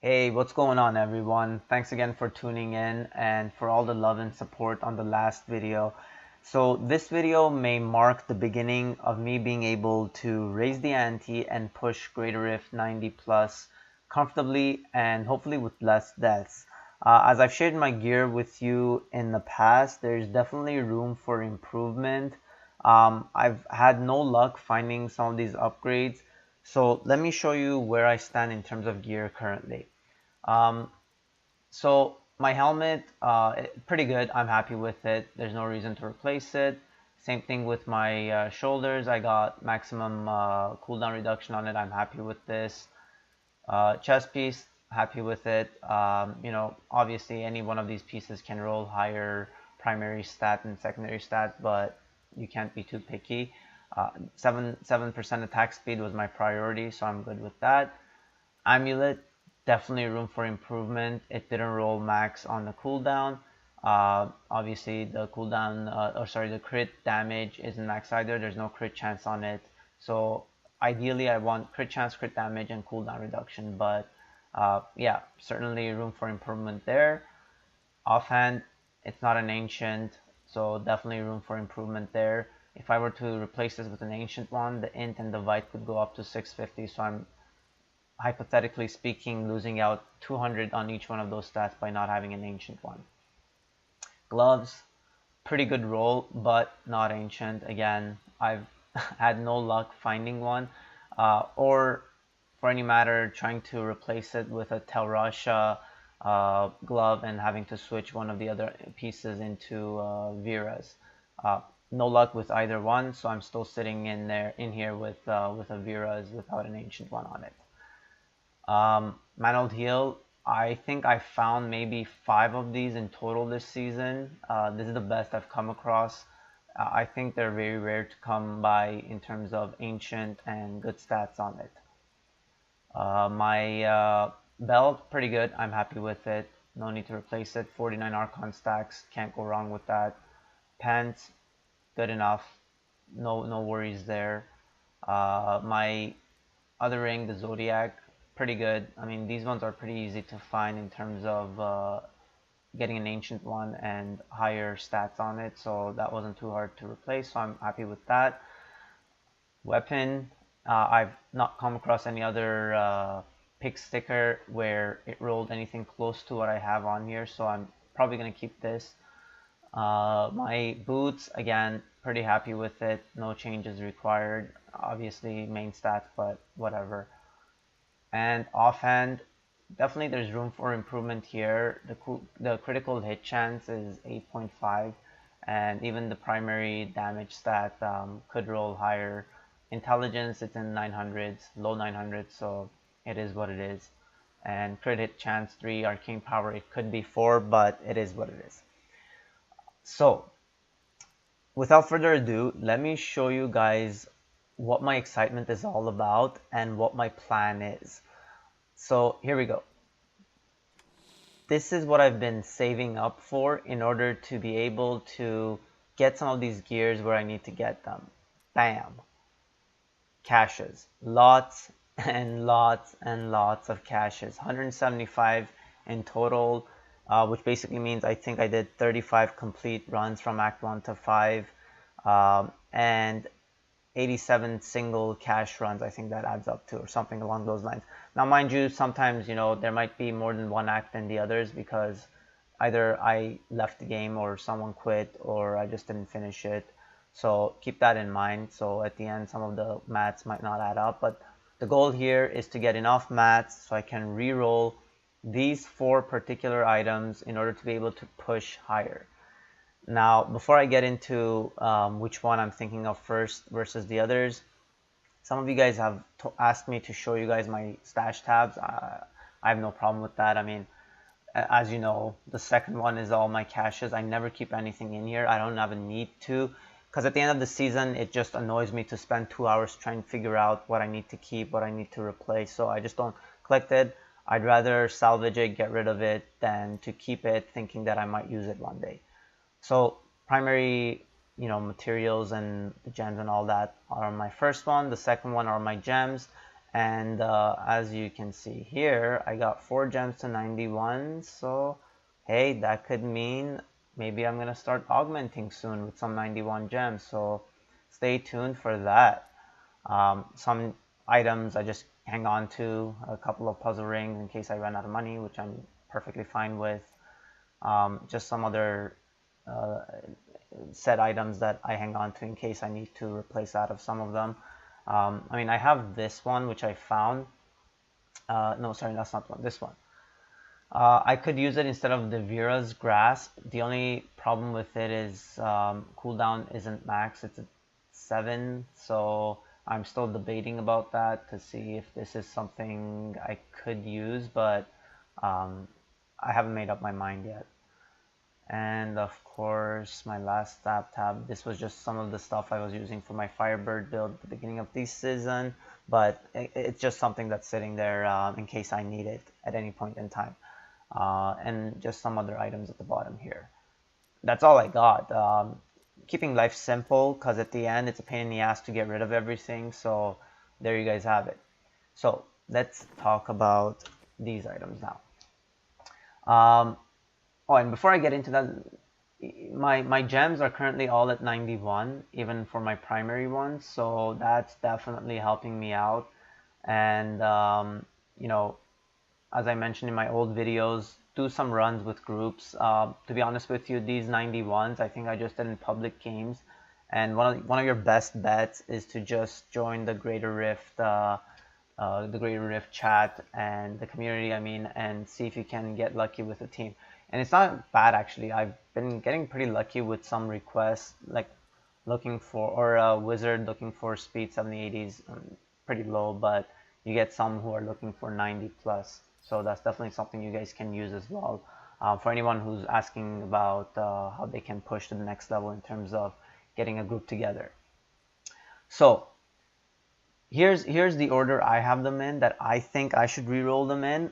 Hey, what's going on, everyone? Thanks again for tuning in and for all the love and support on the last video. So this video may mark the beginning of me being able to raise the ante and push Greater Rift 90 plus comfortably and hopefully with less deaths. As I've shared my gear with you in the past, there's definitely room for improvement. I've had no luck finding some of these upgrades, so let me show you where I stand in terms of gear currently. Um, so my helmet, pretty good. I'm happy with it. There's no reason to replace it. Same thing with my shoulders. I got maximum cooldown reduction on it. I'm happy with this. Chest piece, happy with it. Obviously any one of these pieces can roll higher primary stat and secondary stat, but you can't be too picky. 7% attack speed was my priority, so I'm good with that. Amulet, definitely room for improvement. It didn't roll max on the cooldown. Obviously, the cooldown, the crit damage isn't max either. There's no crit chance on it. So ideally, I want crit chance, crit damage, and cooldown reduction. But yeah, certainly room for improvement there. Offhand, it's not an ancient, so definitely room for improvement there. If I were to replace this with an ancient one, the int and the vite could go up to 650. So I'm hypothetically speaking, losing out 200 on each one of those stats by not having an ancient one. Gloves, pretty good roll, but not ancient. Again, I've had no luck finding one, or for any matter, trying to replace it with a Telrasha glove and having to switch one of the other pieces into Vera's. No luck with either one, so I'm still sitting in here with a Vera's without an ancient one on it. Mantled Heal, I think I found maybe 5 of these in total this season. This is the best I've come across. I think they're very rare to come by in terms of ancient and good stats on it. My belt, pretty good. I'm happy with it. No need to replace it. 49 Archon stacks, can't go wrong with that. Pants, good enough. No worries there. My other ring, the Zodiac, pretty good. I mean, these ones are pretty easy to find in terms of getting an ancient one and higher stats on it, so that wasn't too hard to replace, so I'm happy with that. Weapon, I've not come across any other pick sticker where it rolled anything close to what I have on here, so I'm probably going to keep this. My boots, again, pretty happy with it. No changes required. Obviously main stats, but whatever. And offhand, definitely there's room for improvement here. The critical hit chance is 8.5, and even the primary damage stat could roll higher. Intelligence, it's in 900s, low 900s, so it is what it is. And crit hit chance 3, arcane power, it could be 4, but it is what it is. So, without further ado, let me show you guys what my excitement is all about and what my plan is. So here we go. This is what I've been saving up for in order to be able to get some of these gears where I need to get them. Bam. Caches. Lots and lots and lots of caches. 175 in total, which basically means I think I did 35 complete runs from Act 1 to 5. And 87 single cache runs, I think that adds up to, or something along those lines. Now, mind you, sometimes, there might be more than one act than the others because either I left the game or someone quit or I just didn't finish it. So keep that in mind. So at the end, some of the mats might not add up, but the goal here is to get enough mats so I can re-roll these 4 particular items in order to be able to push higher. Now, before I get into which one I'm thinking of first versus the others, some of you guys have asked me to show you guys my stash tabs. I have no problem with that. I mean, as you know, the second one is all my caches. I never keep anything in here. I don't have a need to, because at the end of the season, it just annoys me to spend 2 hours trying to figure out what I need to keep, what I need to replace. So I just don't collect it. I'd rather salvage it, get rid of it, than to keep it thinking that I might use it one day. So primary, materials and the gems and all that are my first one. The second one are my gems, And as you can see here, I got 4 gems to 91, so hey, that could mean maybe I'm gonna start augmenting soon with some 91 gems, so stay tuned for that. Some items I just hang on to, a couple of puzzle rings in case I run out of money, which I'm perfectly fine with. Just some other uh, set items that I hang on to in case I need to replace out of some of them. I mean, I have this one, which I found. No, sorry, that's not one. This one. I could use it instead of the Vera's Grasp. The only problem with it is cooldown isn't max. It's a 7, so I'm still debating about that to see if this is something I could use, but um, I haven't made up my mind yet. And of course, my last tab. This was just some of the stuff I was using for my Firebird build at the beginning of this season, but it's just something that's sitting there in case I need it at any point in time. And just some other items at the bottom here. That's all I got. Keeping life simple, because at the end it's a pain in the ass to get rid of everything, so there you guys have it. So let's talk about these items now. Oh, and before I get into that, my gems are currently all at 91, even for my primary ones, so that's definitely helping me out. And you know, as I mentioned in my old videos, do some runs with groups. To be honest with you, these 91s, I think I just did in public games. And one of your best bets is to just join the Greater Rift chat and the community, I mean, and see if you can get lucky with a team. And it's not bad actually. I've been getting pretty lucky with some requests, like looking for, or a wizard looking for speed 70, 80s, pretty low, but you get some who are looking for 90 plus. So that's definitely something you guys can use as well. For anyone who's asking about how they can push to the next level in terms of getting a group together. So here's the order I have them in that I think I should re-roll them in.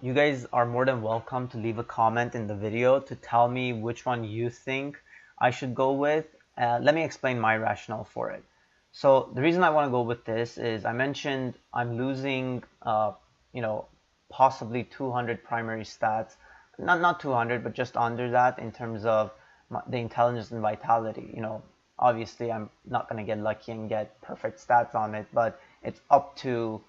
You guys are more than welcome to leave a comment in the video to tell me which one you think I should go with. Let me explain my rationale for it. So the reason I want to go with this is I mentioned I'm losing, you know, possibly 200 primary stats, not 200, but just under that in terms of the intelligence and vitality. You know, obviously I'm not going to get lucky and get perfect stats on it, but it's up to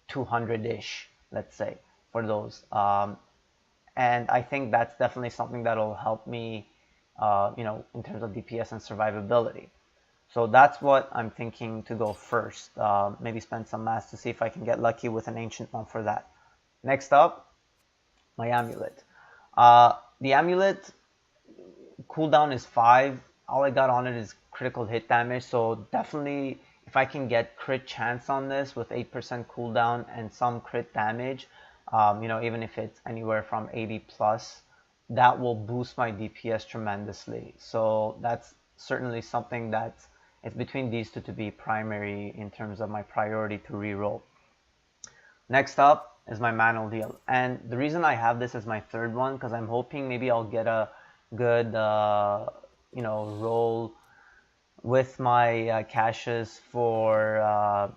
200-ish, let's say, for those. And I think that's definitely something that'll help me, you know, in terms of DPS and survivability. So that's what I'm thinking to go first. Maybe spend some mass to see if I can get lucky with an ancient one for that. Next up, my amulet. The amulet cooldown is 5. All I got on it is critical hit damage, so definitely if I can get crit chance on this with 8% cooldown and some crit damage, you know, even if it's anywhere from 80 plus, that will boost my DPS tremendously. So that's certainly something that's, it's between these two to be primary in terms of my priority to reroll. Next up is my manual deal, and the reason I have this as my third one because I'm hoping maybe I'll get a good you know, roll with my caches for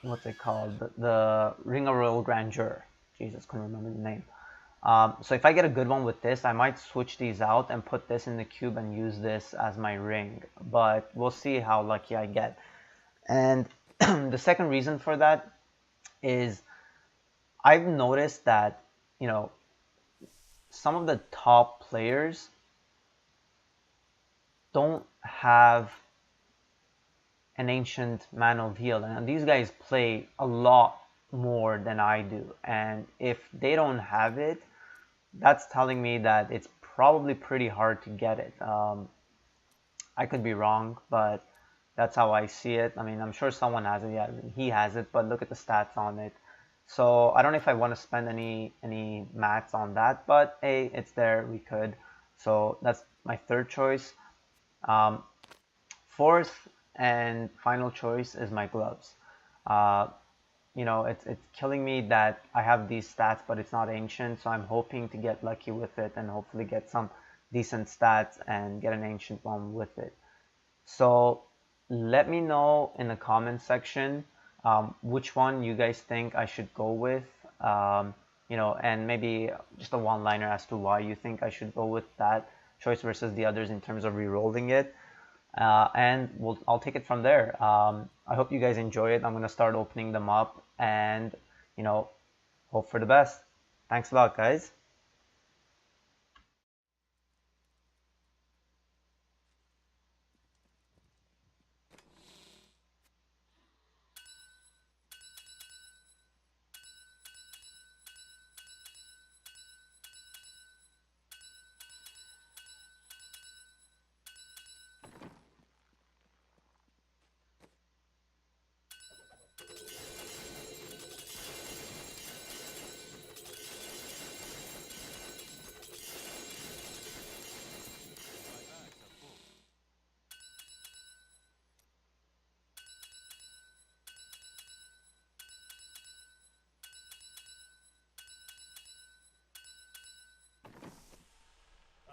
what's it called, the Ring of Royal Grandeur. Jesus, couldn't remember the name. So if I get a good one with this, I might switch these out and put this in the cube and use this as my ring, but we'll see how lucky I get. And the second reason for that is I've noticed that, you know, some of the top players don't have an ancient Man of Heal, and these guys play a lot more than I do, and if they don't have it, that's telling me that it's probably pretty hard to get it. I could be wrong, but that's how I see it. I mean, I'm sure someone has it. Yeah, he has it, but look at the stats on it. So I don't know if I want to spend any mats on that, but hey, it's there. We could. So that's my third choice. Fourth and final choice is my gloves. You know, it's killing me that I have these stats, but it's not ancient. So I'm hoping to get lucky with it and hopefully get some decent stats and get an ancient one with it. So let me know in the comment section which one you guys think I should go with. And maybe just a one-liner as to why you think I should go with that choice versus the others in terms of re-rolling it. And I'll take it from there. I hope you guys enjoy it. I'm gonna start opening them up and you know hope for the best. Thanks a lot, guys.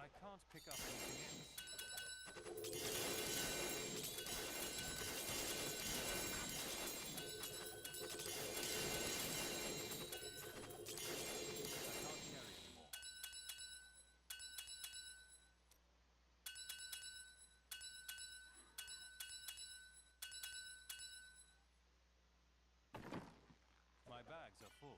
I can't pick up anything else. I can't carry anymore. My bags are full.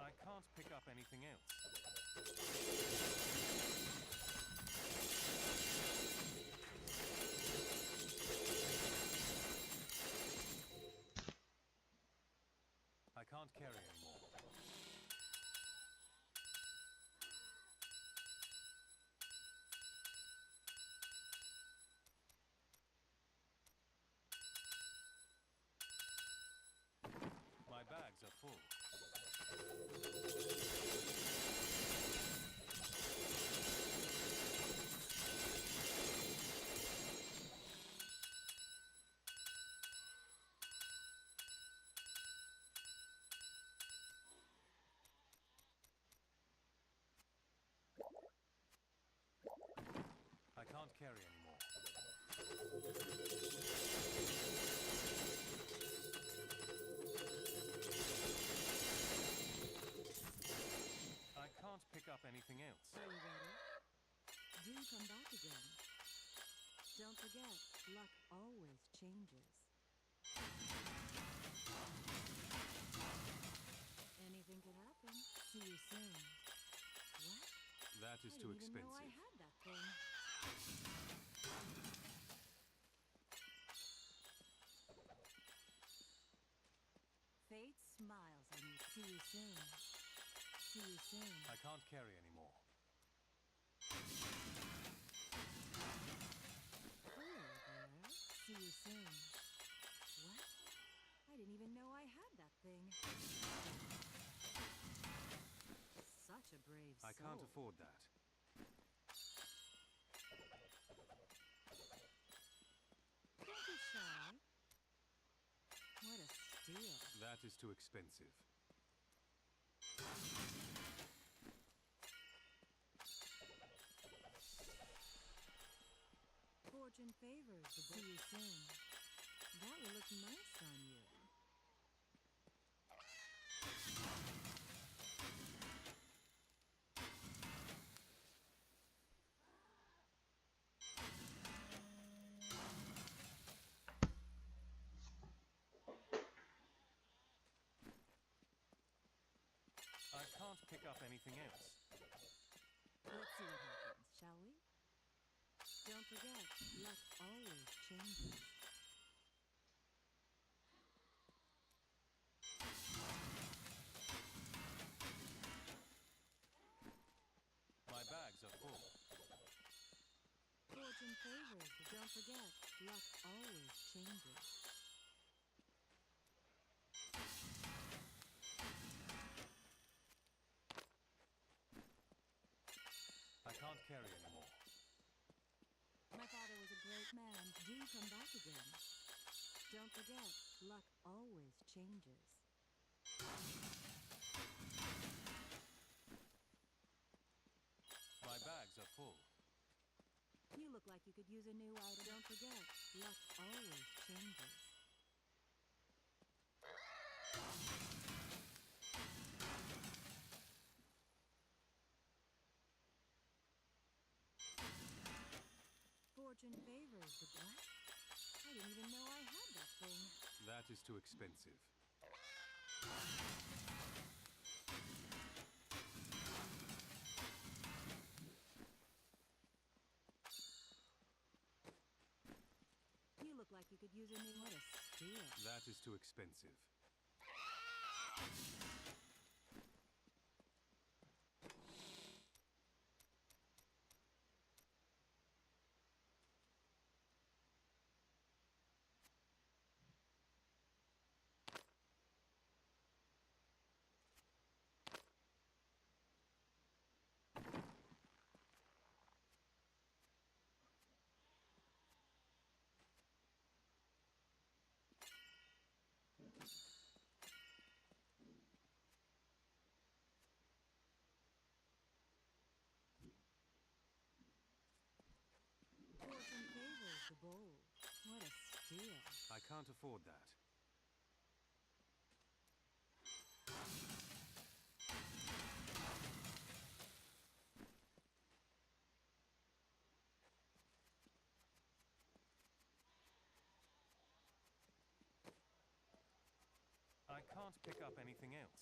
I can't pick up anything else. I can't carry anymore. My bags are full. I can't carry anymore. I can't pick up anything else. Are you ready? Do come back again. Don't forget, luck always changes. Anything could happen. See you soon. What? That is I too didn't even know I expensive. had that thing. Fate smiles on you. See you soon. See you soon. I can't carry anymore. Hello there. See you soon. What? I didn't even know I had that thing. Such a brave soul. I can't afford that. Don't be shy. What a steal. That is too expensive. Fortune favors the see you soon. That will look nice on you. I can't pick up anything else. Let's see what happens, shall we? Don't forget, luck always changes. My bags are full. Fortune favors, but don't forget, luck always changes. I can't carry anymore. soon come back again. Don't forget, luck always changes. My bags are full. You look like you could use a new item. Don't forget, luck always changes. Fortune favors the black. I didn't even know I had that thing. That is too expensive. You look like you could use a new. What a steal. That is too expensive. Fortune favors the bold. What a steal. I can't afford that. I can't pick up anything else.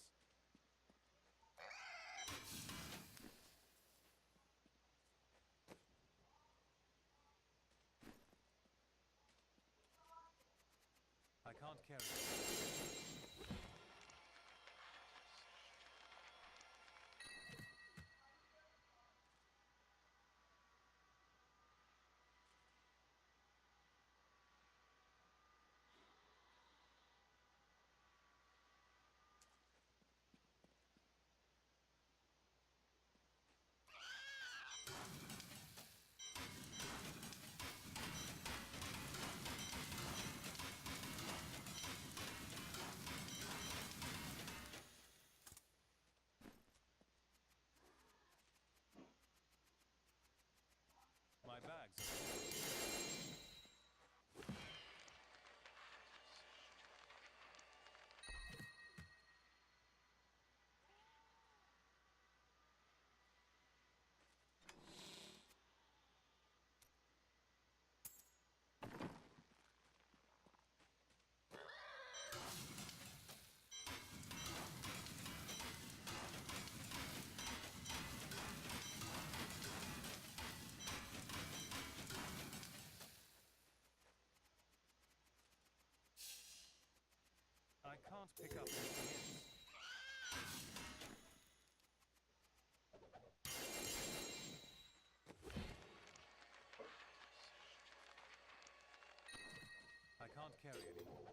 I can't carry it. My bags are full. I can't pick up anything else. I can't carry anymore.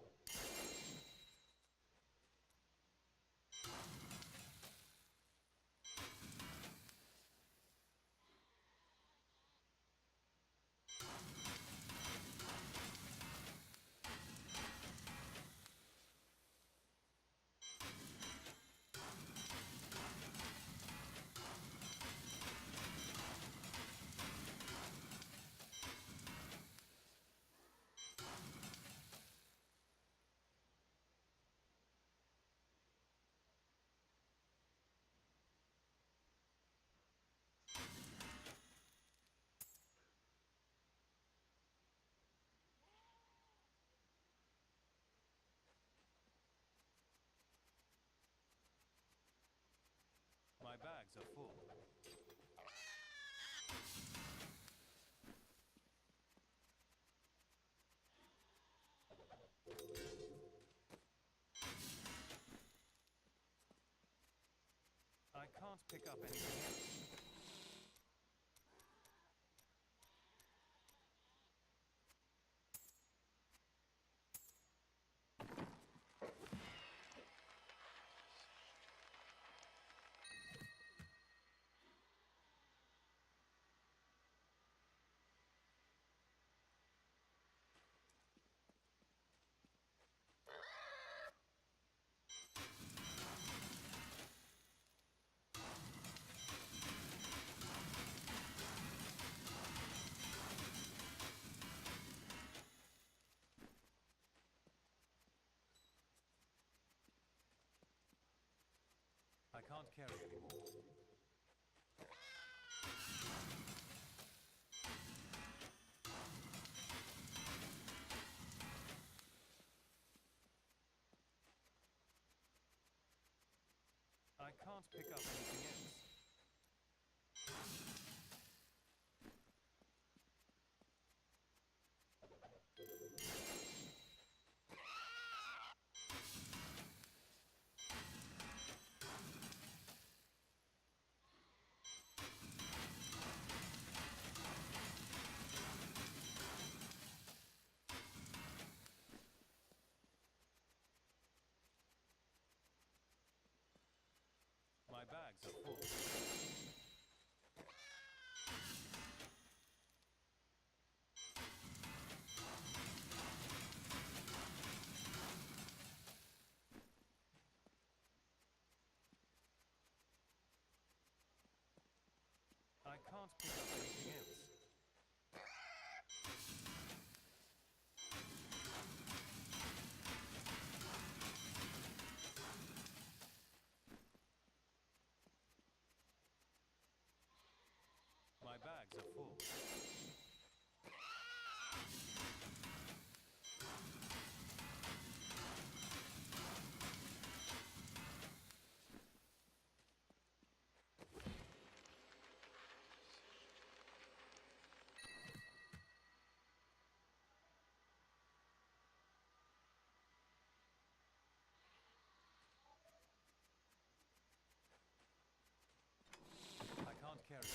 My bags are full. I can't pick up anything else. can't carry anymore. I can't pick up anything else. My bags are full. I can't pick up anything else. My bags are full. I can't carry it.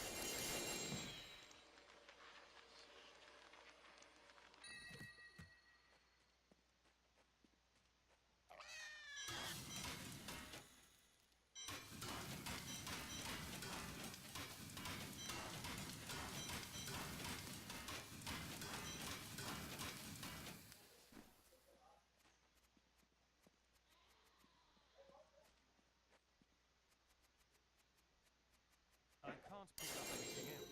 I can't pick up anything else.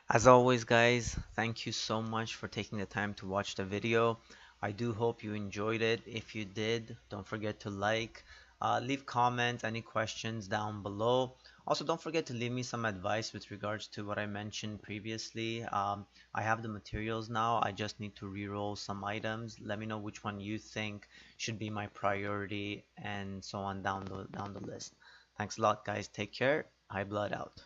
As always, guys, thank you so much for taking the time to watch the video. I do hope you enjoyed it. If you did, don't forget to like, leave comments, any questions down below. Also, don't forget to leave me some advice with regards to what I mentioned previously. I have the materials now. I just need to re-roll some items. Let me know which one you think should be my priority and so on down the list. Thanks a lot, guys. Take care. High blood out.